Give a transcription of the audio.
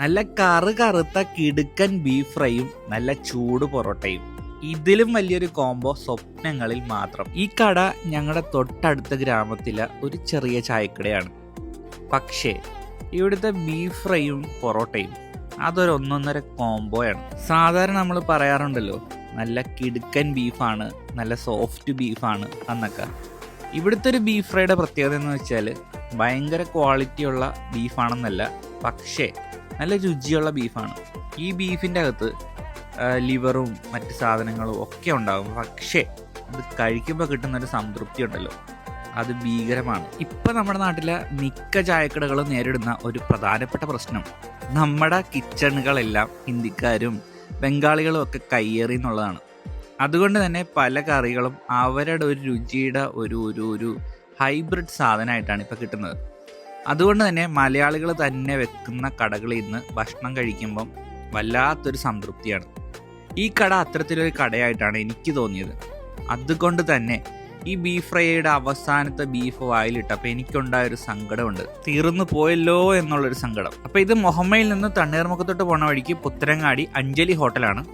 നല്ല കറുത്ത കിടുക്കൻ ബീഫ് ഫ്രൈയും നല്ല ചൂട് പൊറോട്ടയും. ഇതിലും വലിയൊരു കോംബോ സ്വപ്നങ്ങളിൽ മാത്രം. ഈ കട ഞങ്ങളുടെ തൊട്ടടുത്ത ഗ്രാമത്തിലെ ഒരു ചെറിയ ചായക്കടയാണ്. പക്ഷേ ഇവിടുത്തെ ബീഫ് ഫ്രൈയും പൊറോട്ടയും അതൊരു ഒന്നൊന്നര കോംബോയാണ്. സാധാരണ നമ്മൾ പറയാറുണ്ടല്ലോ, നല്ല കിടുക്കൻ ബീഫാണ്, നല്ല സോഫ്റ്റ് ബീഫാണ് എന്നൊക്കെ. ഇവിടുത്തെ ഒരു ബീഫ് ഫ്രൈയുടെ പ്രത്യേകത എന്ന് വെച്ചാൽ ഭയങ്കര ക്വാളിറ്റിയുള്ള ബീഫാണെന്നല്ല, പക്ഷേ നല്ല രുചിയുള്ള ബീഫാണ്. ഈ ബീഫിൻ്റെ അകത്ത് ലിവറും മറ്റ് സാധനങ്ങളും ഒക്കെ ഉണ്ടാകും. പക്ഷേ അത് കഴിക്കുമ്പോൾ കിട്ടുന്നൊരു സംതൃപ്തി ഉണ്ടല്ലോ, അത് ഭീകരമാണ്. ഇപ്പം നമ്മുടെ നാട്ടിലെ മിക്ക ചായക്കടകളും നേരിടുന്ന ഒരു പ്രധാനപ്പെട്ട പ്രശ്നം, നമ്മുടെ കിച്ചണുകളെല്ലാം ഹിന്ദിക്കാരും ബംഗാളികളും ഒക്കെ കയ്യേറി എന്നുള്ളതാണ്. അതുകൊണ്ട് തന്നെ പല കറികളും അവരുടെ ഒരു രുചിയുടെ ഒരു ഹൈബ്രിഡ് സാധനമായിട്ടാണ് ഇപ്പോൾ കിട്ടുന്നത്. അതുകൊണ്ട് തന്നെ മലയാളികൾ തന്നെ വെക്കുന്ന കടകളിൽ നിന്ന് ഭക്ഷണം കഴിക്കുമ്പം വല്ലാത്തൊരു സംതൃപ്തിയാണ്. ഈ കട അത്തരത്തിലൊരു കടയായിട്ടാണ് എനിക്ക് തോന്നിയത്. അതുകൊണ്ട് തന്നെ ഈ ബീഫ് ഫ്രൈയുടെ അവസാനത്തെ ബീഫ് വായിലിട്ടപ്പോൾ എനിക്കുണ്ടായൊരു സങ്കടമുണ്ട്, തീർന്നു പോയല്ലോ എന്നുള്ളൊരു സങ്കടം. അപ്പോൾ ഇത് മുഹമ്മയിൽ നിന്ന് തണ്ണീർമുഖത്തോട്ട് പോണ വഴിക്ക് പുത്തരങ്ങാടി അഞ്ജലി ഹോട്ടലാണ്.